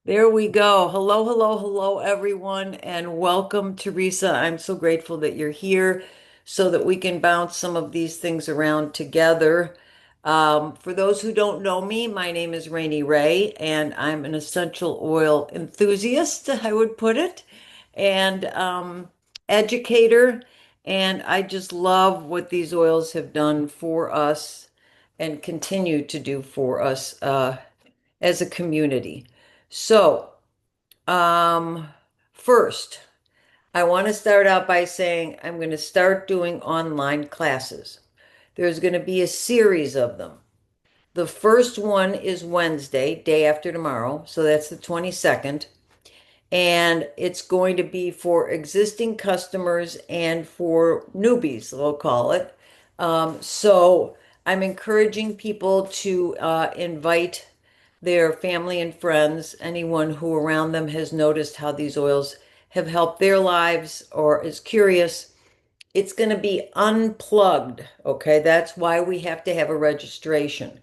There we go. Hello, hello, hello, everyone, and welcome, Teresa. I'm so grateful that you're here so that we can bounce some of these things around together. For those who don't know me, my name is Rainey Ray, and I'm an essential oil enthusiast, I would put it, and educator. And I just love what these oils have done for us and continue to do for us as a community. So, um, first, I want to start out by saying I'm going to start doing online classes. There's going to be a series of them. The first one is Wednesday, day after tomorrow, so that's the 22nd, and it's going to be for existing customers and for newbies, we'll call it. So I'm encouraging people to invite their family and friends, anyone who around them has noticed how these oils have helped their lives or is curious. It's going to be unplugged. Okay, that's why we have to have a registration.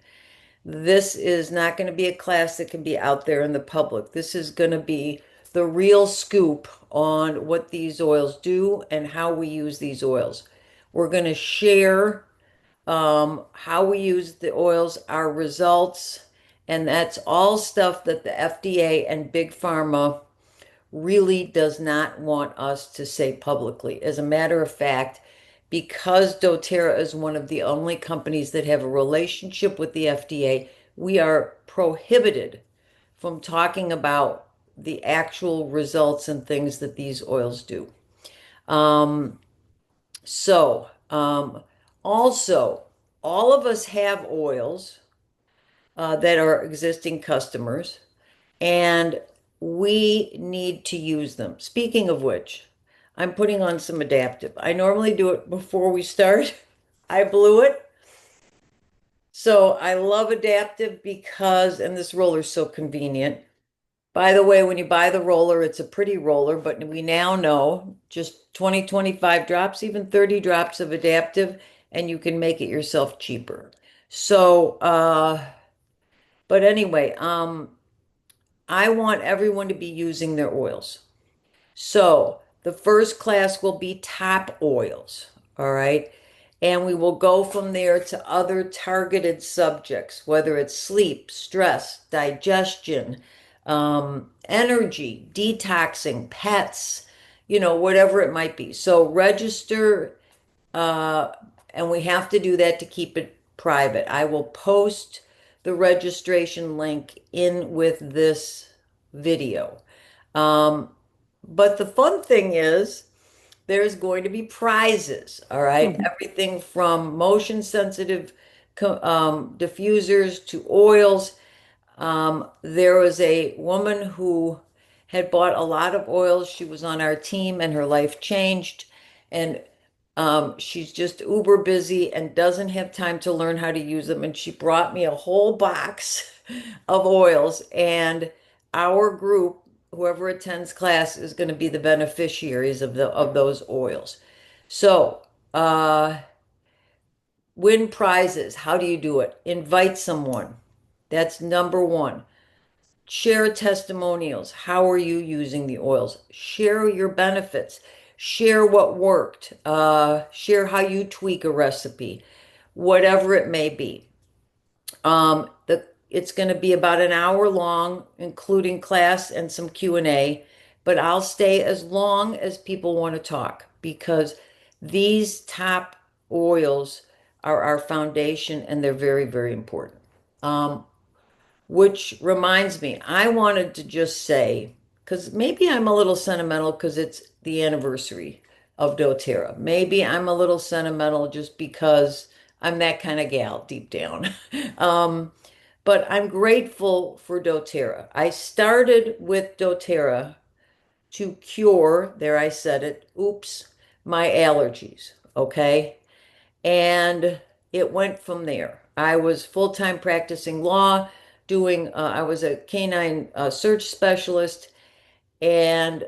This is not going to be a class that can be out there in the public. This is going to be the real scoop on what these oils do and how we use these oils. We're going to share how we use the oils, our results, and that's all stuff that the FDA and Big Pharma really does not want us to say publicly. As a matter of fact, because doTERRA is one of the only companies that have a relationship with the FDA, we are prohibited from talking about the actual results and things that these oils do. Um, so, also, all of us have oils that are existing customers, and we need to use them. Speaking of which, I'm putting on some adaptive. I normally do it before we start. I blew it. So I love adaptive because, and this roller is so convenient. By the way, when you buy the roller, it's a pretty roller, but we now know just 20, 25 drops, even 30 drops of adaptive, and you can make it yourself cheaper. So, but anyway, I want everyone to be using their oils. So the first class will be top oils, all right? And we will go from there to other targeted subjects, whether it's sleep, stress, digestion, energy, detoxing, pets, whatever it might be. So register, uh, and we have to do that to keep it private. I will post the registration link in with this video. Um, but the fun thing is, there's going to be prizes, all right? Mhm. Everything from motion sensitive diffusers to oils. There was a woman who had bought a lot of oils. She was on our team and her life changed. And she's just uber busy and doesn't have time to learn how to use them. And she brought me a whole box of oils. And our group, whoever attends class, is going to be the beneficiaries of those oils. So, win prizes. How do you do it? Invite someone. That's number one. Share testimonials. How are you using the oils? Share your benefits. Share what worked. Share how you tweak a recipe, whatever it may be. It's going to be about an hour long, including class and some Q&A, but I'll stay as long as people want to talk because these top oils are our foundation and they're very, very important. Um, which reminds me, I wanted to just say, because maybe I'm a little sentimental because it's the anniversary of doTERRA. Maybe I'm a little sentimental just because I'm that kind of gal deep down. Um, but I'm grateful for doTERRA. I started with doTERRA to cure, there I said it, oops, my allergies. Okay. And it went from there. I was full-time practicing law, I was a canine search specialist, and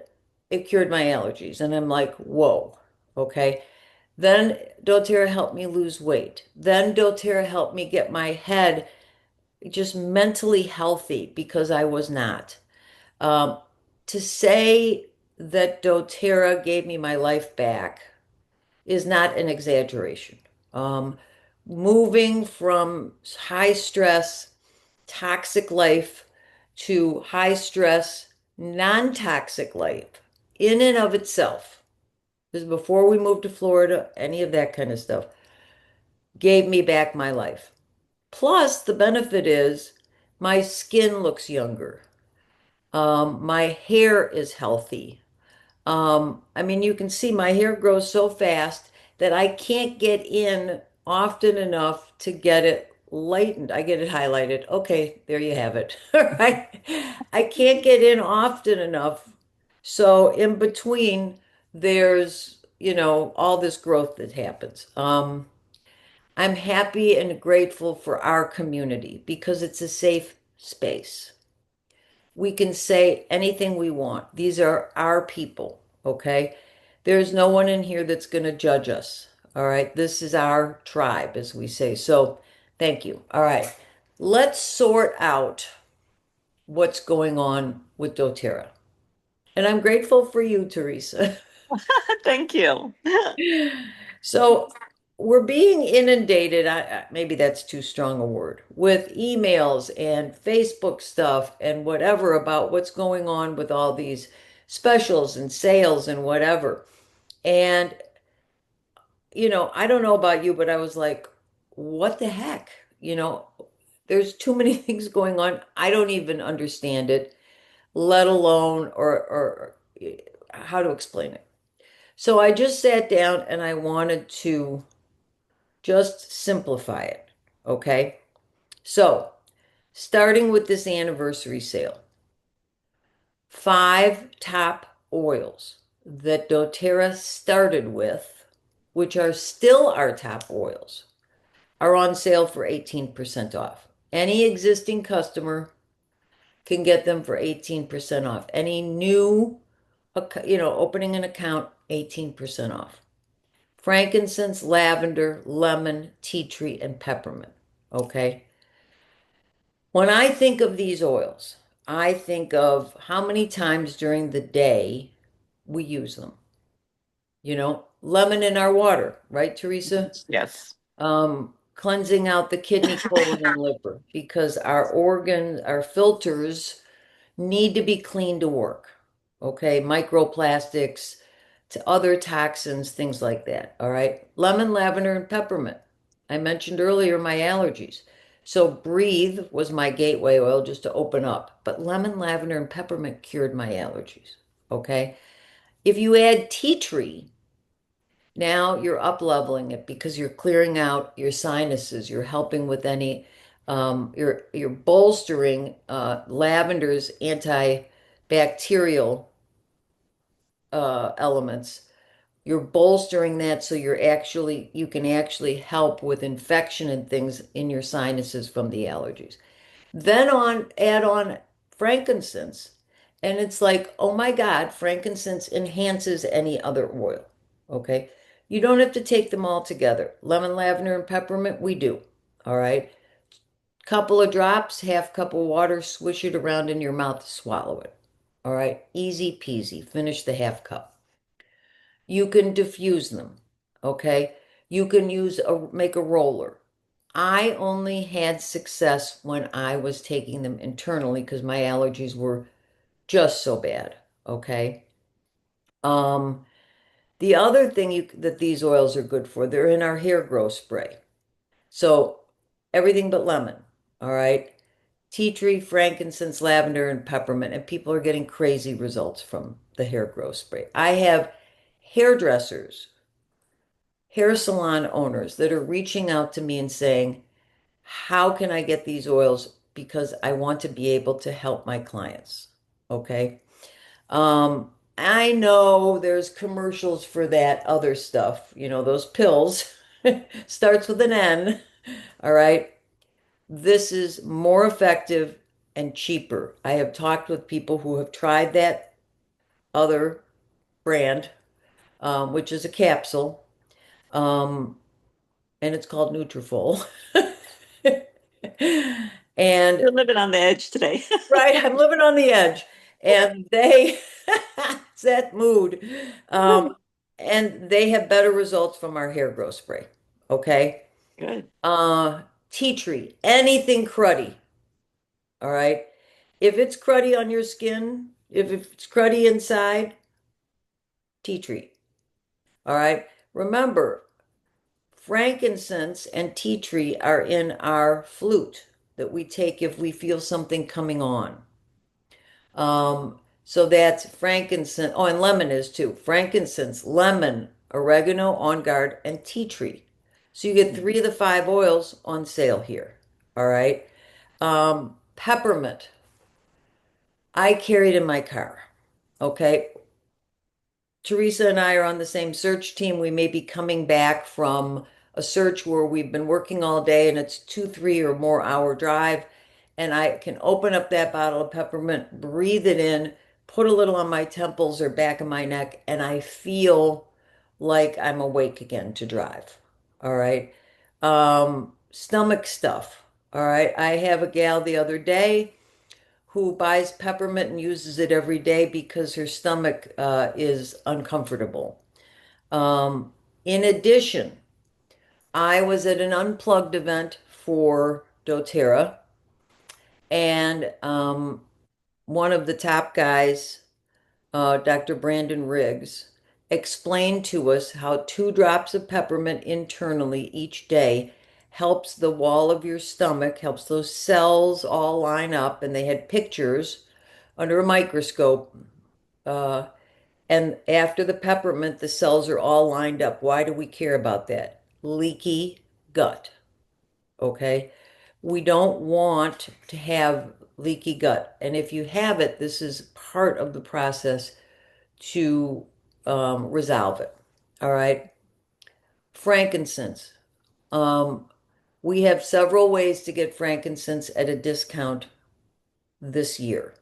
it cured my allergies. And I'm like, whoa, okay. Then doTERRA helped me lose weight. Then doTERRA helped me get my head just mentally healthy because I was not. Um, to say that doTERRA gave me my life back is not an exaggeration. Um, moving from high stress, toxic life to high stress, non-toxic life in and of itself, this is before we moved to Florida, any of that kind of stuff, gave me back my life. Plus, the benefit is my skin looks younger. My hair is healthy. I mean, you can see my hair grows so fast that I can't get in often enough to get it lightened. I get it highlighted. Okay, there you have it. All right. I can't get in often enough. So in between, there's all this growth that happens. I'm happy and grateful for our community because it's a safe space. We can say anything we want. These are our people, okay? There's no one in here that's going to judge us, all right? This is our tribe, as we say. So, thank you. All right. Let's sort out what's going on with doTERRA. And I'm grateful for you, Teresa. Thank you. So, we're being inundated, maybe that's too strong a word, with emails and Facebook stuff and whatever about what's going on with all these specials and sales and whatever. And, I don't know about you, but I was like, what the heck? You know, there's too many things going on. I don't even understand it, let alone or how to explain it. So I just sat down and I wanted to just simplify it. Okay. So, starting with this anniversary sale, five top oils that doTERRA started with, which are still our top oils, are on sale for 18% off. Any existing customer can get them for 18% off. Any new, opening an account, 18% off. Frankincense, lavender, lemon, tea tree, and peppermint. Okay. When I think of these oils, I think of how many times during the day we use them. Lemon in our water, right, Teresa? Yes. Cleansing out the kidney, colon, and liver because our filters need to be clean to work. Okay, microplastics to other toxins, things like that. All right. Lemon, lavender, and peppermint. I mentioned earlier my allergies. So Breathe was my gateway oil just to open up. But lemon, lavender, and peppermint cured my allergies. Okay. If you add tea tree, now you're up leveling it because you're clearing out your sinuses. You're helping with any, you're bolstering lavender's antibacterial elements. You're bolstering that so you can actually help with infection and things in your sinuses from the allergies. Then add on frankincense, and it's like, oh my God, frankincense enhances any other oil. Okay. You don't have to take them all together. Lemon, lavender, and peppermint, we do. All right. Couple of drops, half cup of water, swish it around in your mouth, swallow it. All right. Easy peasy. Finish the half cup. You can diffuse them, okay? You can make a roller. I only had success when I was taking them internally because my allergies were just so bad, okay? Um, the other thing that these oils are good for, they're in our hair growth spray. So everything but lemon, all right? Tea tree, frankincense, lavender, and peppermint, and people are getting crazy results from the hair growth spray. I have hairdressers, hair salon owners that are reaching out to me and saying, how can I get these oils? Because I want to be able to help my clients. Okay. I know there's commercials for that other stuff, those pills. Starts with an N. All right. This is more effective and cheaper. I have talked with people who have tried that other brand, which is a capsule. Um, and it's called Nutrafol. And You're living on the edge today. right, I'm living on the edge. And they, it's that mood. Um, and they have better results from our hair growth spray. Okay. Good. Uh, Tea tree, anything cruddy. All right. If it's cruddy on your skin, if it's cruddy inside, tea tree. All right. Remember, frankincense and tea tree are in our flute that we take if we feel something coming on. So that's frankincense. Oh, and lemon is too. Frankincense, lemon, oregano, on guard, and tea tree. So you get three of the five oils on sale here. All right. Peppermint. I carried in my car. Okay. Teresa and I are on the same search team. We may be coming back from a search where we've been working all day and it's 2, 3 or more hour drive. And I can open up that bottle of peppermint, breathe it in, put a little on my temples or back of my neck, and I feel like I'm awake again to drive. All right. Stomach stuff. All right. I have a gal the other day who buys peppermint and uses it every day because her stomach is uncomfortable. Um, in addition, I was at an unplugged event for doTERRA, and one of the top guys, Dr. Brandon Riggs, explained to us how 2 drops of peppermint internally each day helps the wall of your stomach, helps those cells all line up, and they had pictures under a microscope. Uh, and after the peppermint, the cells are all lined up. Why do we care about that? Leaky gut. Okay. We don't want to have leaky gut. And if you have it, this is part of the process to resolve it. All right. Frankincense. Um, we have several ways to get frankincense at a discount this year.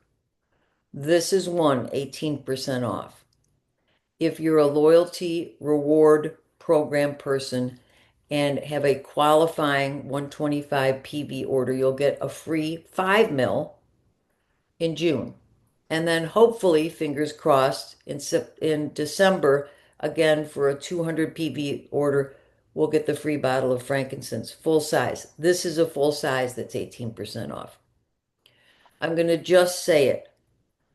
This is one, 18% off. If you're a loyalty reward program person and have a qualifying 125 PV order, you'll get a free 5 mil in June. And then hopefully, fingers crossed, in December, again for a 200 PV order, we'll get the free bottle of frankincense, full size. This is a full size that's 18% off. I'm going to just say it.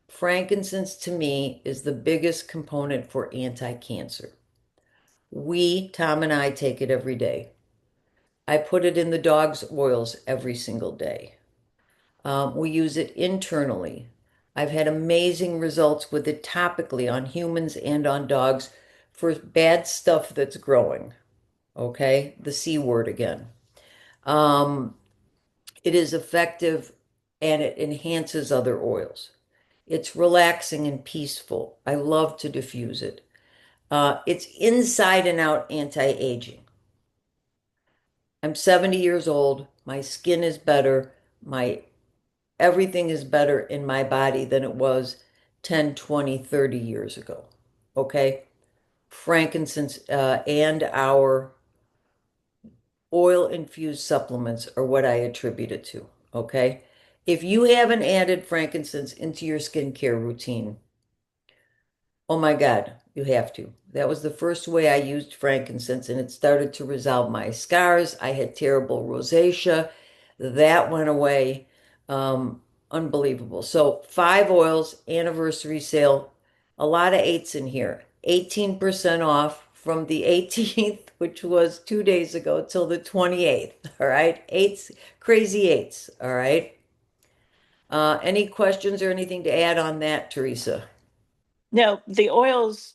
Frankincense to me is the biggest component for anti-cancer. Tom and I take it every day. I put it in the dog's oils every single day. We use it internally. I've had amazing results with it topically on humans and on dogs for bad stuff that's growing. Okay, the C word again. Um, it is effective and it enhances other oils. It's relaxing and peaceful. I love to diffuse it. It's inside and out anti-aging. I'm 70 years old. My skin is better. My everything is better in my body than it was 10, 20, 30 years ago. Okay? Frankincense and our oil infused supplements are what I attribute it to. Okay? If you haven't added frankincense into your skincare routine, oh my God, you have to. That was the first way I used frankincense, and it started to resolve my scars. I had terrible rosacea. That went away. Um, Unbelievable. So, 5 oils, anniversary sale, a lot of eights in here. 18% off from the 18th, which was 2 days ago, till the 28th. All right. Eights, crazy eights. All right. Any questions or anything to add on that, Teresa? No, the oils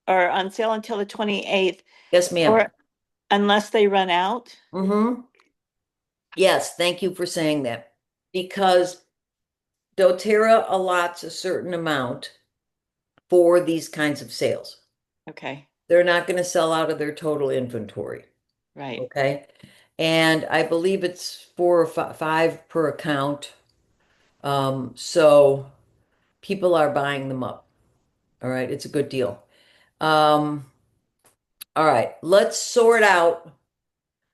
are on sale until the 28th, Yes, ma'am. or unless they run out. Mm-hmm. Yes, thank you for saying that. Because doTERRA allots a certain amount for these kinds of sales. Okay, They're not going to sell out of their total inventory. right. Okay. And I believe it's 4 or 5 per account. So people are buying them up. All right. It's a good deal. Um, all right. Let's sort out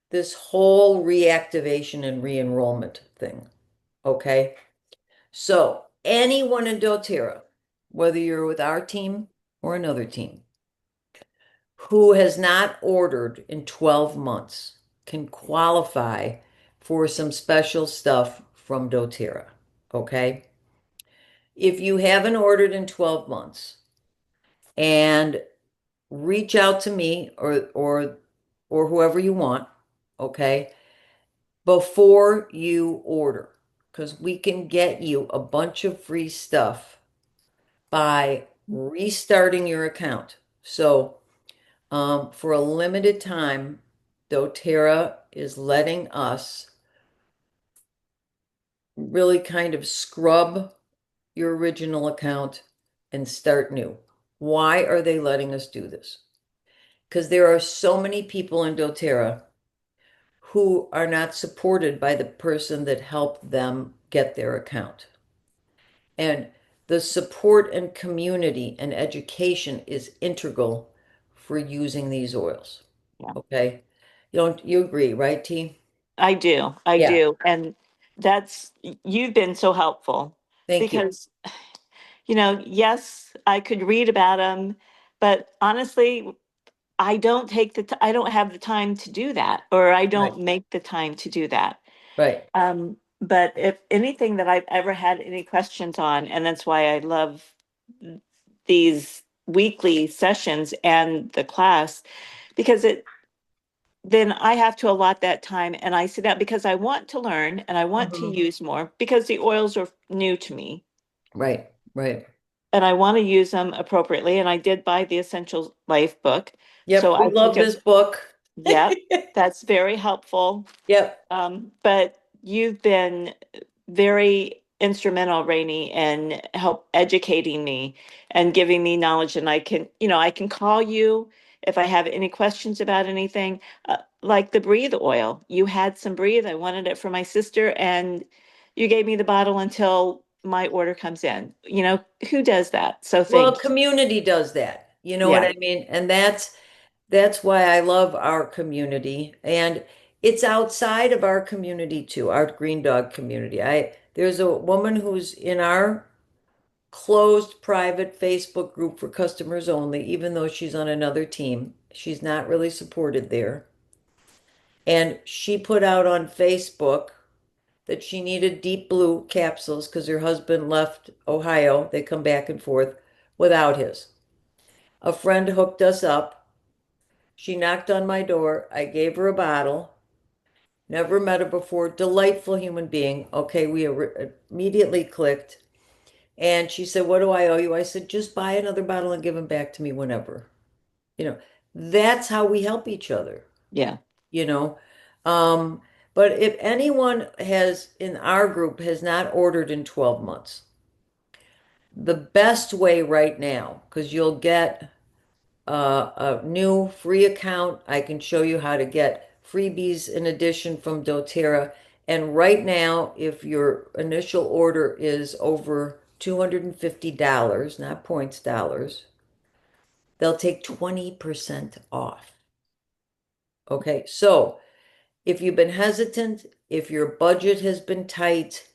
this whole reactivation and re-enrollment thing. Okay. So anyone in doTERRA, whether you're with our team or another team, who has not ordered in 12 months can qualify for some special stuff from doTERRA. Okay? If you haven't ordered in 12 months and reach out to me or whoever you want, okay, before you order, because we can get you a bunch of free stuff by restarting your account. So, for a limited time, doTERRA is letting us really kind of scrub your original account and start new. Why are they letting us do this? Because there are so many people in doTERRA who are not supported by the person that helped them get their account. And the support and community and education is integral for using these oils. Yeah, Okay. You agree, right, T? I do. I Yeah. do. And you've been so helpful Thank you. because, yes, I could read about them, but honestly, I don't have the time to do that, or I Right. don't make the time to do that. Right. But if anything that I've ever had any questions on, and that's why I love these weekly sessions and the class, because then I have to allot that time and I sit down because I want to learn and I want to Mhm. use more because the oils are new to me Right. Right. and I want to use them appropriately. And I did buy the Essential Life book. So Yep. We I think love this book. yep, that's very helpful. Yep. But you've been very instrumental, Rainey, in help educating me and giving me knowledge. And I can call you if I have any questions about anything, like the breathe oil. You had some breathe. I wanted it for my sister, and you gave me the bottle until my order comes in. Who does that? So Well, thank you. community does that. You know what Yeah, I mean? And that's why I love our community. And it's outside of our community too, our Green Dog community. There's a woman who's in our closed private Facebook group for customers only, even though she's on another team. She's not really supported there. And she put out on Facebook that she needed deep blue capsules because her husband left Ohio. They come back and forth without his. A friend hooked us up. She knocked on my door. I gave her a bottle. Never met her before. Delightful human being. Okay, we immediately clicked. And she said, "What do I owe you?" I said, "Just buy another bottle and give them back to me whenever." You know, that's how we help each other, yeah. you know. Um, but if anyone has in our group has not ordered in 12 months, the best way right now, because you'll get a new free account. I can show you how to get freebies in addition from doTERRA. And right now, if your initial order is over $250, not points, dollars, they'll take 20% off. Okay, so if you've been hesitant, if your budget has been tight,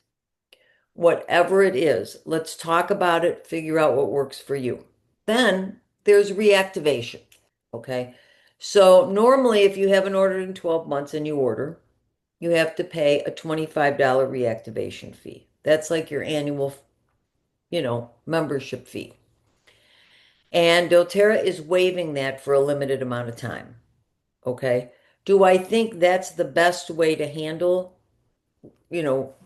whatever it is, let's talk about it, figure out what works for you. Then there's reactivation. Okay. So normally, if you haven't ordered in 12 months and you order, you have to pay a $25 reactivation fee. That's like your annual, membership fee. And doTERRA is waiving that for a limited amount of time. Okay. Do I think that's the best way to handle,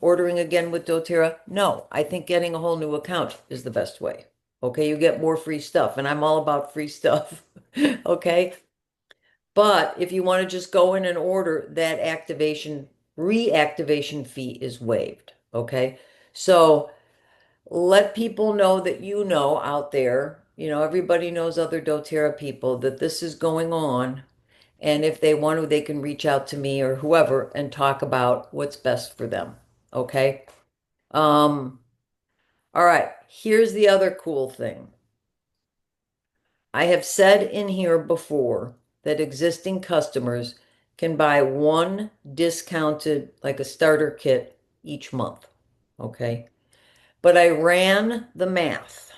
ordering again with doTERRA? No, I think getting a whole new account is the best way. Okay. You get more free stuff, and I'm all about free stuff. Okay. But if you want to just go in and order, that reactivation fee is waived. Okay. So let people know that out there, everybody knows other doTERRA people that this is going on. And if they want to, they can reach out to me or whoever and talk about what's best for them. Okay. Um, all right. Here's the other cool thing. I have said in here before that existing customers can buy one discounted, like a starter kit each month. Okay. but I ran the math,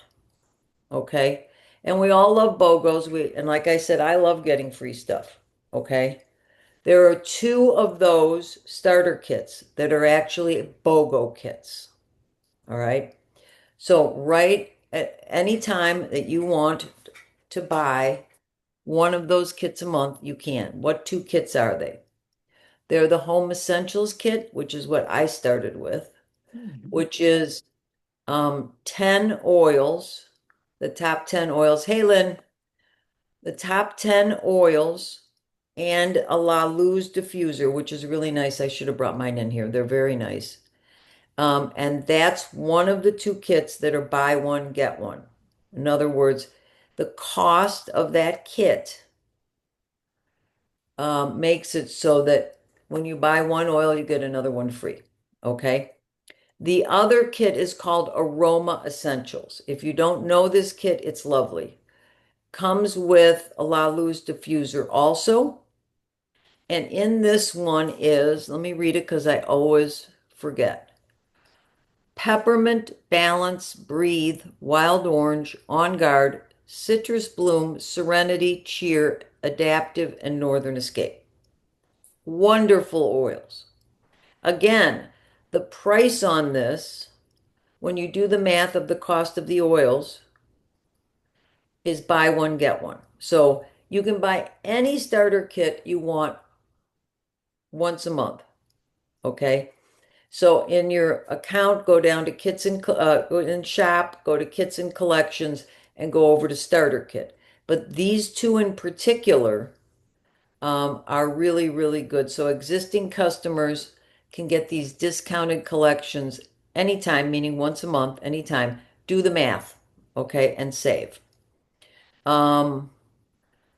okay? And we all love BOGOs. And like I said, I love getting free stuff, okay? There are two of those starter kits that are actually BOGO kits, all right? So right at any time that you want to buy one of those kits a month, you can. What two kits are they? They're the Home Essentials kit, which is what I started with, Mhm. which is 10 oils, the top 10 oils. Hey, Lynn, the top 10 oils and a La Luz diffuser, which is really nice. I should have brought mine in here. They're very nice. And that's one of the two kits that are buy one, get one. In other words, the cost of that kit makes it so that when you buy one oil, you get another one free. Okay. The other kit is called Aroma Essentials. If you don't know this kit, it's lovely. Comes with a La Luz diffuser also. And in this one is, let me read it because I always forget. Peppermint, Balance, Breathe, Wild Orange, On Guard, Citrus Bloom, Serenity, Cheer, Adaptive, and Northern Escape. Wonderful oils. Again, the price on this, when you do the math of the cost of the oils, is buy one, get one. So you can buy any starter kit you want once a month. Okay. So in your account, go down to go in shop, go to kits and collections, and go over to starter kit. But these two in particular are really, really good. So existing customers can get these discounted collections anytime, meaning once a month, anytime. Do the math, okay, and save. Um,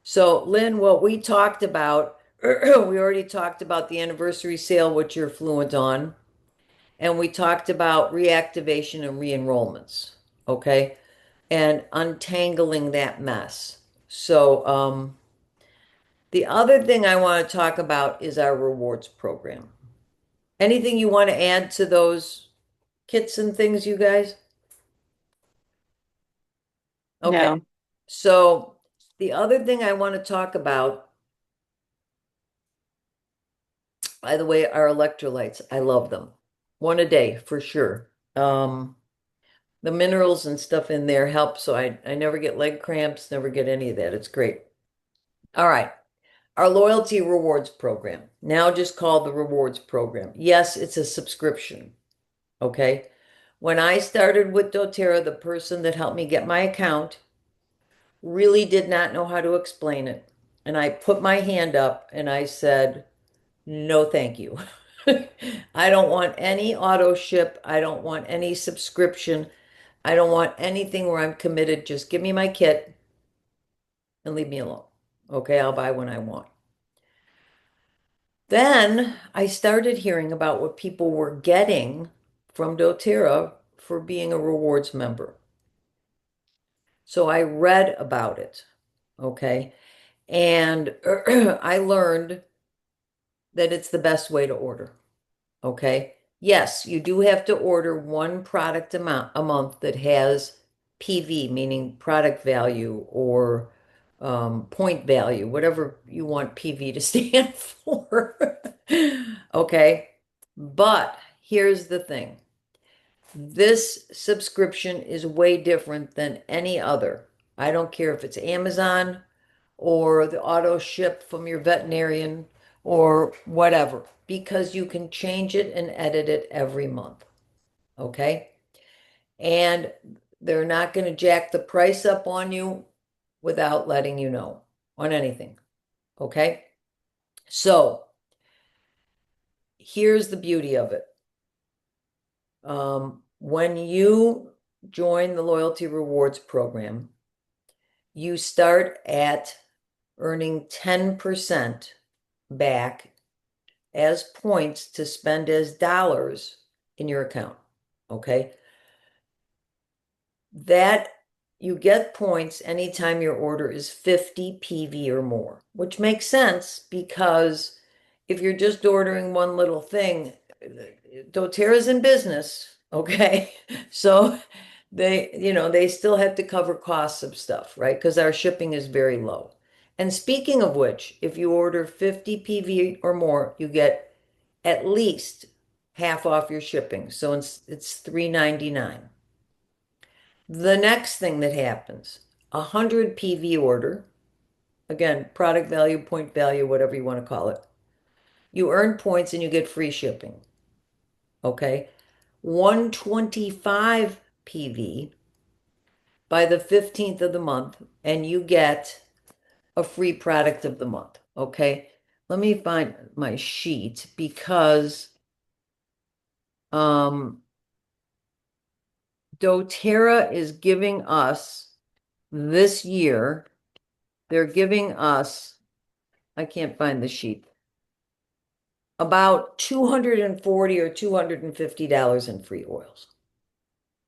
so Lynn, what we talked about, we already talked about the anniversary sale, which you're fluent on. And we talked about reactivation and re-enrollments, okay? And untangling that mess. So, the other thing I want to talk about is our rewards program. Anything you want to add to those kits and things, you guys? Okay. No, So, the other thing I want to talk about, by the way, are electrolytes. I love them. One a day for sure. The minerals and stuff in there help, so I never get leg cramps, never get any of that. It's great. All right. Our loyalty rewards program, now just called the rewards program. Yes, it's a subscription. Okay. When I started with doTERRA, the person that helped me get my account really did not know how to explain it. And I put my hand up and I said, no, thank you. I don't want any auto ship. I don't want any subscription. I don't want anything where I'm committed. Just give me my kit and leave me alone. Okay, I'll buy when I want. Then I started hearing about what people were getting from doTERRA for being a rewards member. So I read about it, okay? And I learned that it's the best way to order, okay? Yes, you do have to order one product amount a month that has PV, meaning product value or point value, whatever you want PV to stand for. Okay. But here's the thing. This subscription is way different than any other. I don't care if it's Amazon or the auto ship from your veterinarian or whatever, because you can change it and edit it every month. Okay. And they're not going to jack the price up on you without letting you know on anything. Okay. So here's the beauty of it. When you join the loyalty rewards program, you start at earning 10% back as points to spend as dollars in your account. Okay. That you get points anytime your order is 50 PV or more, which makes sense because if you're just ordering one little thing, doTERRA's in business, Okay. So they still have to cover costs of stuff, right? Because our shipping is very low. And speaking of which, if you order 50 PV or more, you get at least half off your shipping. So it's $3.99. The next thing that happens, 100 PV order, again, product value, point value, whatever you want to call it. You earn points and you get free shipping. Okay. 125 PV by the 15th of the month, and you get a free product of the month. Okay. Let me find my sheet because um, doTERRA is giving us this year, they're giving us, I can't find the sheet, about 240 or $250 in free oils.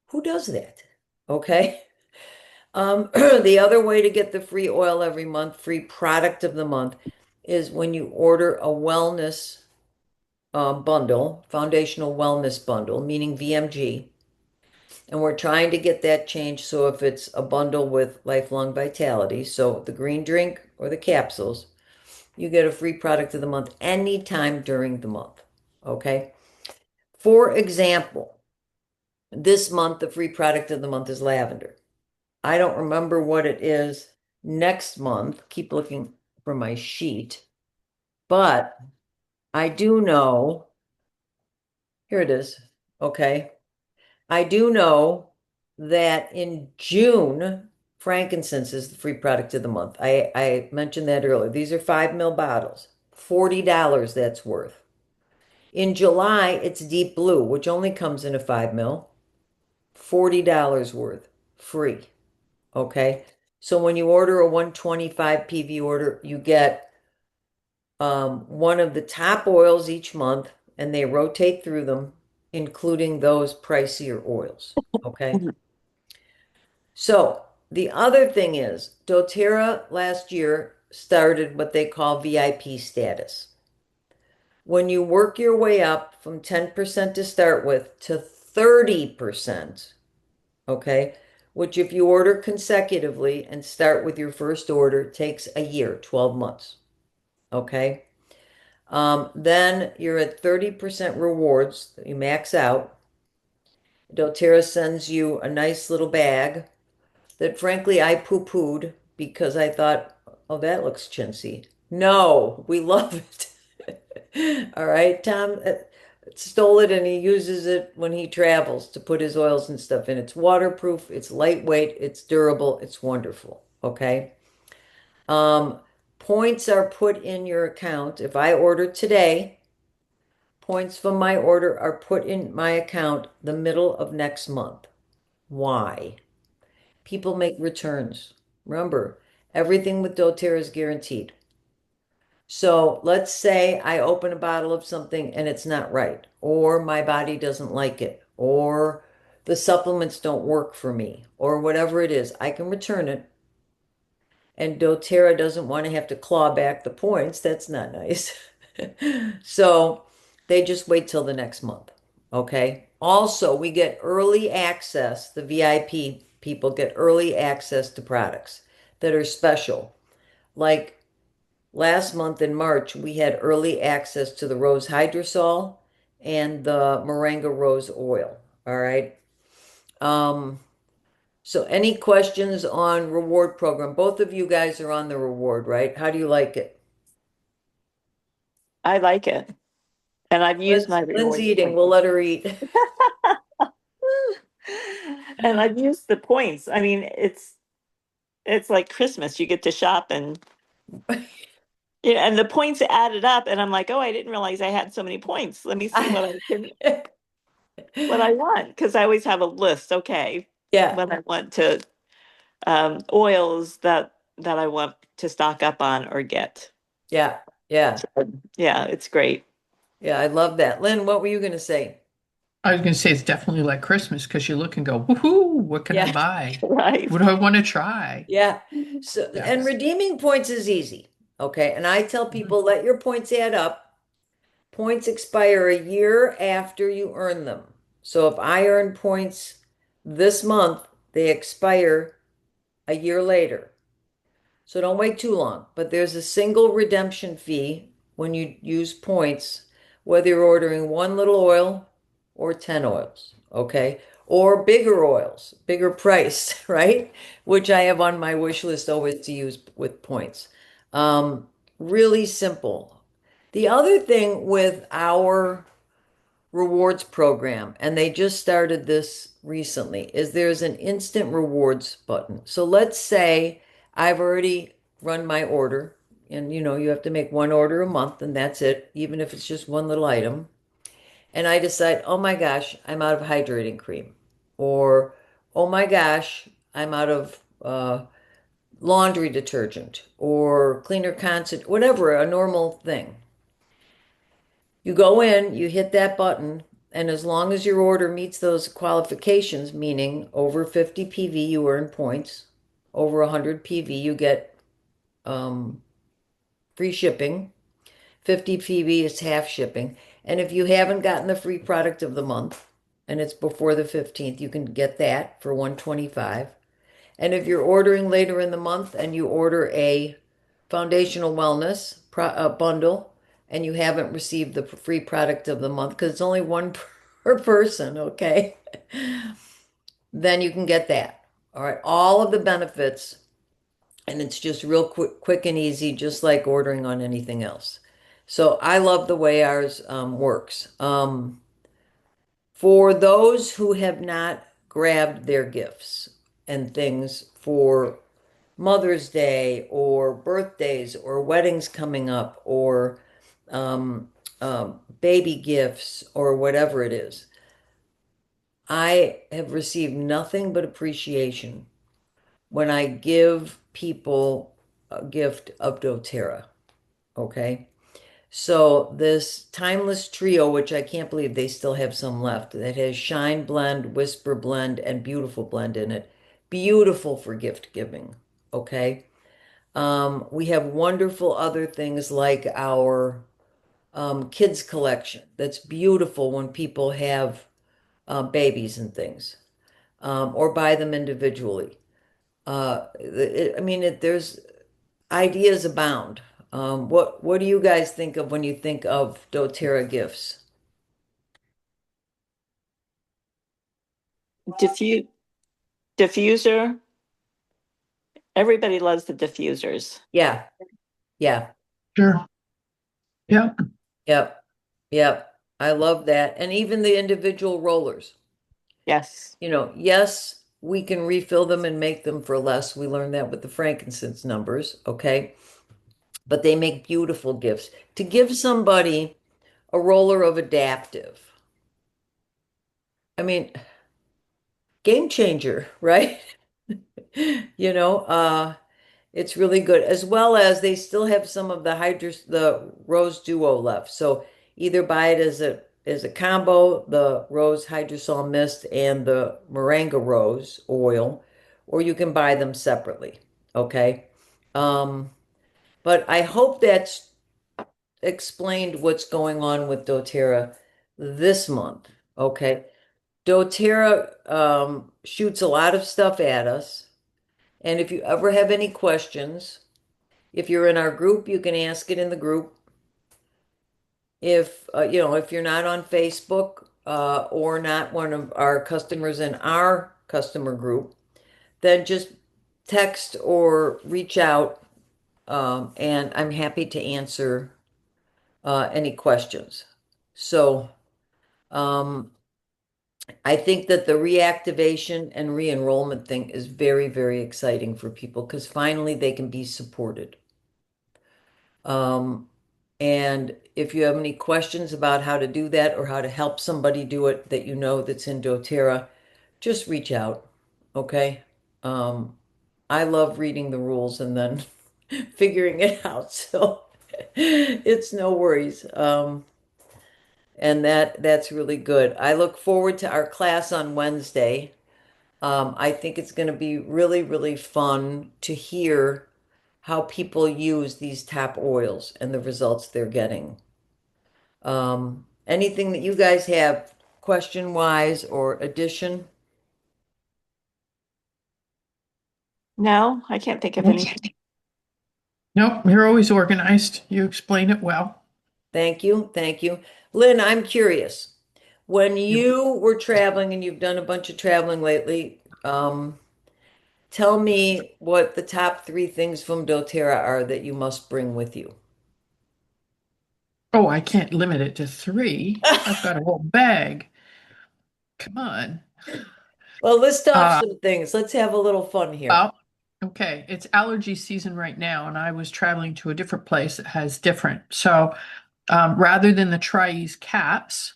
Who does that? Okay. The other way to get the free oil every month, free product of the month, is when you order a wellness bundle, foundational wellness bundle, meaning VMG. And we're trying to get that changed so if it's a bundle with lifelong vitality, so the green drink or the capsules, you get a free product of the month anytime during the month. Okay. For example, this month, the free product of the month is lavender. I don't remember what it is next month. Keep looking for my sheet. But I do know, here it is. Okay. I do know that in June, frankincense is the free product of the month. I mentioned that earlier. These are 5 ml bottles, $40 that's worth. In July, it's deep blue, which only comes in a 5 ml, $40 worth, free. Okay. So when you order a 125 PV order, you get one of the top oils each month, and they rotate through them, including those pricier oils. Okay. Mhm. So the other thing is, doTERRA last year started what they call VIP status. When you work your way up from 10% to start with to 30%, okay, which if you order consecutively and start with your first order takes a year, 12 months, okay? Then you're at 30% rewards, you max out. doTERRA sends you a nice little bag that frankly I poo-pooed because I thought, oh, that looks chintzy. No, we love it. All right, Tom stole it and he uses it when he travels to put his oils and stuff in. It's waterproof, it's lightweight, it's durable, it's wonderful. Okay. Um, Points are put in your account. If I order today, points from my order are put in my account the middle of next month. Why? People make returns. Remember, everything with doTERRA is guaranteed. So let's say I open a bottle of something and it's not right, or my body doesn't like it, or the supplements don't work for me, or whatever it is, I can return it. And doTERRA doesn't want to have to claw back the points. That's not nice. So they just wait till the next month. Okay. Also, we get early access. The VIP people get early access to products that are special. Like last month in March, we had early access to the Rose Hydrosol and the Moringa Rose Oil. All right. Um, so any questions on reward program? Both of you guys are on the reward, right? How do you like it? I like it. And I've used my Lynn's rewards eating. points. We'll let her eat. And I've used the points. I mean, it's like Christmas. You get to shop and and the points added up and I'm like, "Oh, I didn't realize I had so many points. Let me see what I want." Because I always have a list, okay, Yeah, what I want to oils that I want to stock up on or get. yeah, yeah, Yeah, it's great. yeah. I love that. Lynn, what were you going to say? I was going to say it's definitely like Christmas because you look and go, woohoo, what can I Yeah, buy? Right. What do I want to try? yeah. So, and Yes. redeeming points is easy. Okay. And I tell Mhm. people, let your points add up. Points expire a year after you earn them. So if I earn points this month, they expire a year later. So don't wait too long. But there's a single redemption fee when you use points, whether you're ordering one little oil or 10 oils, okay? Or bigger oils, bigger price, right? Which I have on my wish list always to use with points. Um, really simple. The other thing with our rewards program, and they just started this recently, is there's an instant rewards button. So let's say I've already run my order, and you have to make one order a month, and that's it, even if it's just one little item. And I decide, oh my gosh, I'm out of hydrating cream. Or, oh my gosh, I'm out of laundry detergent or cleaner concentrate, whatever, a normal thing. You go in, you hit that button, and as long as your order meets those qualifications, meaning over 50 PV, you earn points. Over 100 PV, you get um, free shipping. 50 PV is half shipping. And if you haven't gotten the free product of the month, and it's before the 15th, you can get that for 125. And if you're ordering later in the month and you order a foundational wellness bundle and you haven't received the free product of the month because it's only one per person, okay? Then you can get that. All right, all of the benefits, and it's just real quick and easy, just like ordering on anything else. So I love the way ours works. For those who have not grabbed their gifts and things for Mother's Day or birthdays or weddings coming up or baby gifts or whatever it is. I have received nothing but appreciation when I give people a gift of doTERRA. Okay. So this timeless trio, which I can't believe they still have some left, that has Shine Blend, Whisper Blend, and Beautiful Blend in it. Beautiful for gift giving. Okay. We have wonderful other things like our kids collection. That's beautiful when people have babies and things, or buy them individually. I mean, there's ideas abound. What do you guys think of when you think of doTERRA gifts? Diffu diffuser. Everybody loves the diffusers. Yeah, yeah, Sure. Yeah. yep, yep. I love that. And even the individual rollers. Yes. Yes, we can refill them and make them for less. We learned that with the frankincense numbers, okay? But they make beautiful gifts. To give somebody a roller of adaptive, I mean, game changer, right? You know, it's really good. As well as they still have some of the Rose Duo left. So either buy it as a combo, the Rose Hydrosol Mist and the Moringa Rose oil, or you can buy them separately. Okay. Um, but I hope that's explained what's going on with doTERRA this month. Okay. doTERRA shoots a lot of stuff at us. And if you ever have any questions, if you're in our group, you can ask it in the group. If you're not on Facebook or not one of our customers in our customer group, then just text or reach out, and I'm happy to answer any questions. So, um, I think that the reactivation and re-enrollment thing is very, very exciting for people because finally they can be supported. Um, and if you have any questions about how to do that or how to help somebody do it that you know that's in doTERRA, just reach out. Okay? Um, I love reading the rules and then figuring it out. So it's no worries. And that's really good. I look forward to our class on Wednesday. I think it's going to be really, really fun to hear how people use these tap oils and the results they're getting. Anything that you guys have question wise or addition? No, I can't think of Nope. anything. Nope, you're always organized. You explain it well. Thank you. Thank you. Lynn, I'm curious. When You, you were traveling and you've done a bunch of traveling lately, tell me what the top three things from doTERRA are that you must bring with you. oh, I can't limit it to three. I've got a whole bag. Come on. Well, list off Uh, some things. Let's have a little fun here. well, okay, it's allergy season right now, and I was traveling to a different place that has different. So rather than the Triese caps,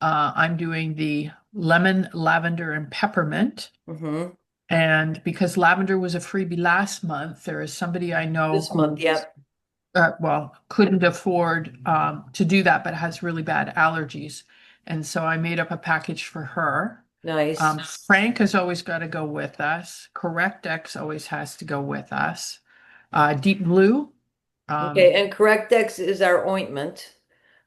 I'm doing the lemon, lavender, and peppermint. Hmm. And because lavender was a freebie last month, there is somebody I know This month, who, yep. well, couldn't afford to do that, but has really bad allergies. And so I made up a package for her. Nice. Frank has always got to go with us. CorrectX always has to go with us. Deep Blue, Okay, um, and Correctex is our ointment.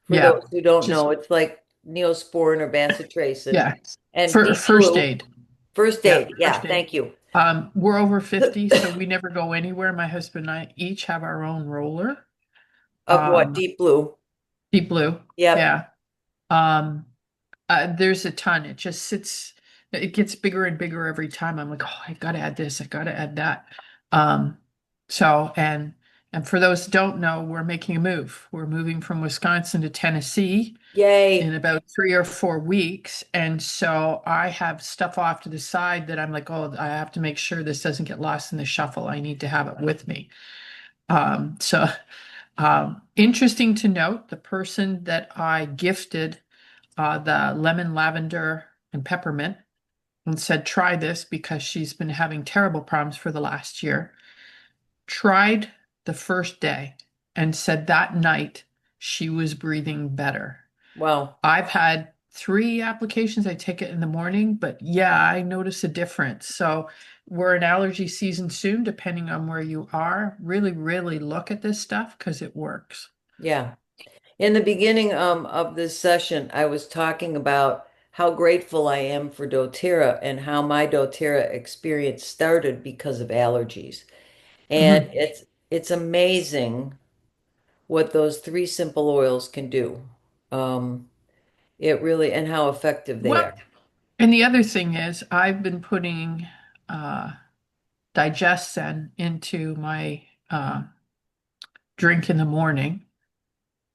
For yeah, those who don't just know, it's like Neosporin or bacitracin. yeah, And for Deep first Blue, aid. first Yeah, aid. Yeah, first aid. thank you. We're over 50, so we never go anywhere. My husband and I each have our own roller. Of what? Um, Deep Blue. Deep Blue, Yep. yeah. Um, there's a ton. It just sits, it gets bigger and bigger every time. I'm like, oh, I gotta add this, I gotta add that. Um, so and for those who don't know, we're making a move. We're moving from Wisconsin to Tennessee in Yay. about 3 or 4 weeks. And so I have stuff off to the side that I'm like, oh, I have to make sure this doesn't get lost in the shuffle. I need to have it with me. So interesting to note, the person that I gifted the lemon, lavender, and peppermint and said, try this because she's been having terrible problems for the last year. Tried the first day and said that night she was breathing better. Wow. I've had 3 applications. I take it in the morning, but yeah, I notice a difference. So we're in allergy season soon, depending on where you are. Really, really look at this stuff because it works. Yeah. In the beginning of this session, I was talking about how grateful I am for doTERRA and how my doTERRA experience started because of allergies. And Mhm. it's amazing what those three simple oils can do. Um, it really and how effective they Well, are. and the other thing is, I've been putting uh, digestion into my drink in the morning,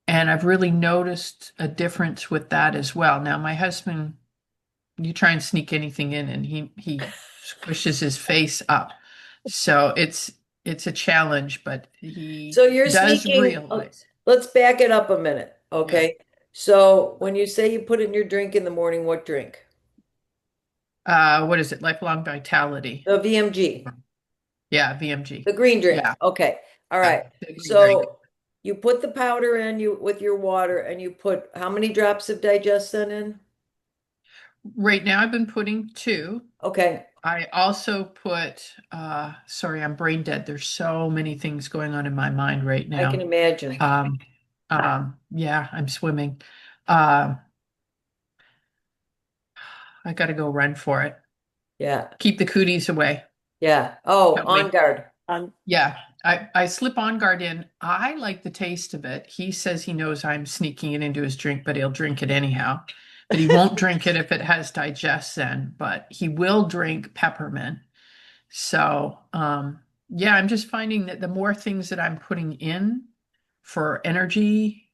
and I've really noticed a difference with that as well. Now, my husband, you try and sneak anything in, and he squishes his face up, so it's a challenge, but he So you're does sneaking, realize. let's back it up a minute, Yeah. okay? So when you say you put in your drink in the morning, what drink? What is it? Lifelong Vitality. The VMG, Yeah, the VMG. green drink. Yeah, Okay. All yeah, right. the green drink. So you put the powder in you with your water and you put how many drops of digestion in? Right now, I've been putting 2. Okay. I also put, sorry, I'm brain dead. There's so many things going on in my mind right I can now. imagine. Um, yeah, I'm swimming. Um, I gotta go run for it. Yeah. Keep the cooties away. Yeah. Oh, Help on me. guard. Yeah, I slip On Guard in. I like the taste of it. He says he knows I'm sneaking it into his drink, but he'll drink it anyhow. But he won't drink it if it has digestion, but he will drink peppermint. So, yeah, I'm just finding that the more things that I'm putting in for energy,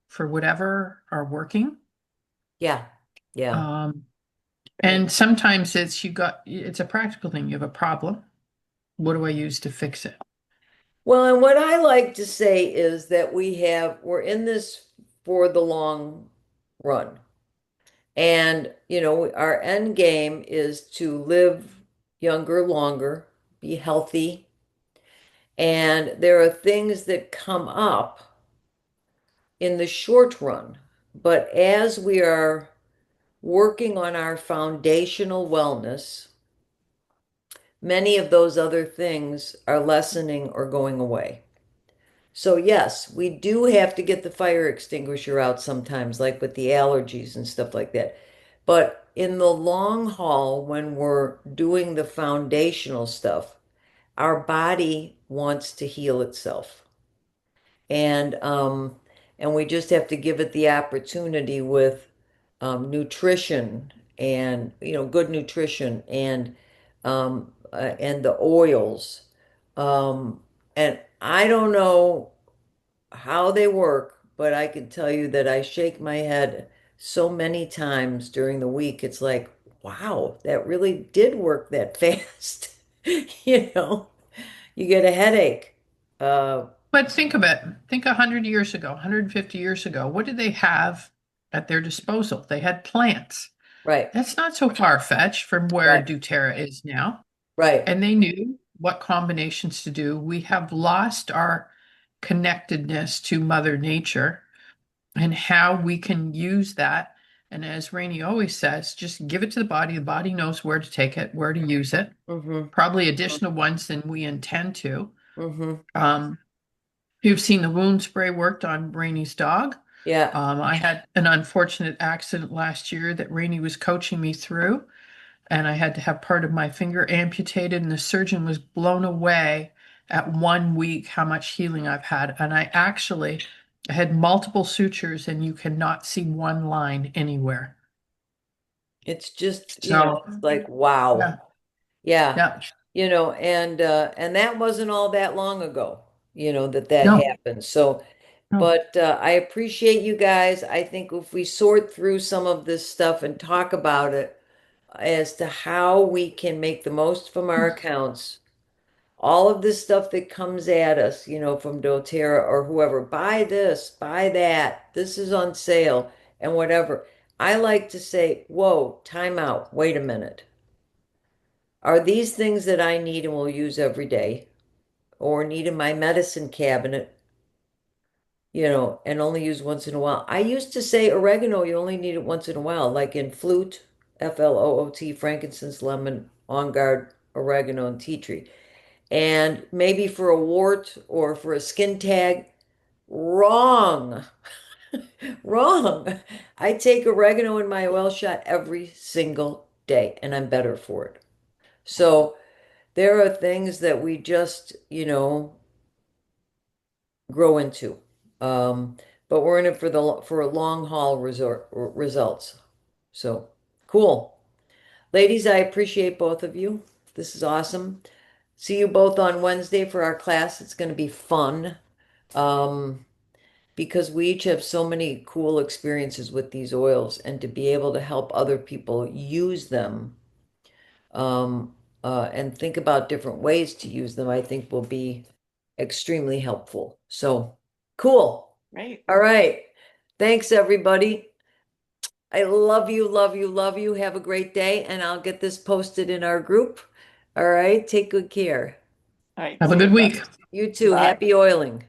for whatever, are working. Yeah. Yeah. Um, and sometimes it's a practical thing. You have a problem. What do I use to fix it? Well, and what I like to say is that we're in this for the long run. And, our end game is to live younger, longer, be healthy. And there are things that come up in the short run. But as we are working on our foundational wellness, many of those other things are lessening or going away. So, yes, we do have to get the fire extinguisher out sometimes, like with the allergies and stuff like that. But in the long haul, when we're doing the foundational stuff, our body wants to heal itself. And and we just have to give it the opportunity with nutrition and good nutrition and the oils. Um, and I don't know how they work, but I can tell you that I shake my head so many times during the week. It's like, wow, that really did work that fast. You know, you get a headache. Uh, But think of it. Think 100 years ago, 150 years ago. What did they have at their disposal? They had plants. right, That's not so far-fetched from where right, doTERRA is now. right. And they knew what combinations to do. We have lost our connectedness to Mother Nature and how we can use that. And as Rainey always says, just give it to the body. The body knows where to take it, where to use it, Mm-hmm, probably additional ones than we intend to. mm-hmm. Um, you've seen the wound spray worked on Rainey's dog. Yeah, I had an unfortunate accident last year that Rainey was coaching me through, and I had to have part of my finger amputated, and the surgeon was blown away at 1 week how much healing I've had. And I had multiple sutures, and you cannot see one line anywhere. it's just, So, it's like, wow. yeah, Yeah. yeah, And that wasn't all that long ago, that no, happened. So, no. but I appreciate you guys. I think if we sort through some of this stuff and talk about it as to how we can make the most from our accounts, all of this stuff that comes at us, from doTERRA or whoever, buy this, buy that, this is on sale, and whatever. I like to say, whoa, time out, wait a minute. Are these things that I need and will use every day, or need in my medicine cabinet, and only use once in a while? I used to say oregano, you only need it once in a while, like in flute, FLOOT, frankincense, lemon, on guard, oregano, and tea tree. And maybe for a wart or for a skin tag, wrong, wrong. I take oregano in my oil shot every single day, and I'm better for it. So there are things that we just, grow into. Um, but we're in it for a long haul results. So cool. Ladies, I appreciate both of you. This is awesome. See you both on Wednesday for our class. It's going to be fun. Um, because we each have so many cool experiences with these oils, and to be able to help other people use them, um, and think about different ways to use them, I think will be extremely helpful. So cool. Right. All right. Thanks, everybody. I love you, love you, love you. Have a great day, and I'll get this posted in our group. All right. Take good care. All right. Have a See you. good Bye. week. You too. Bye. Happy oiling.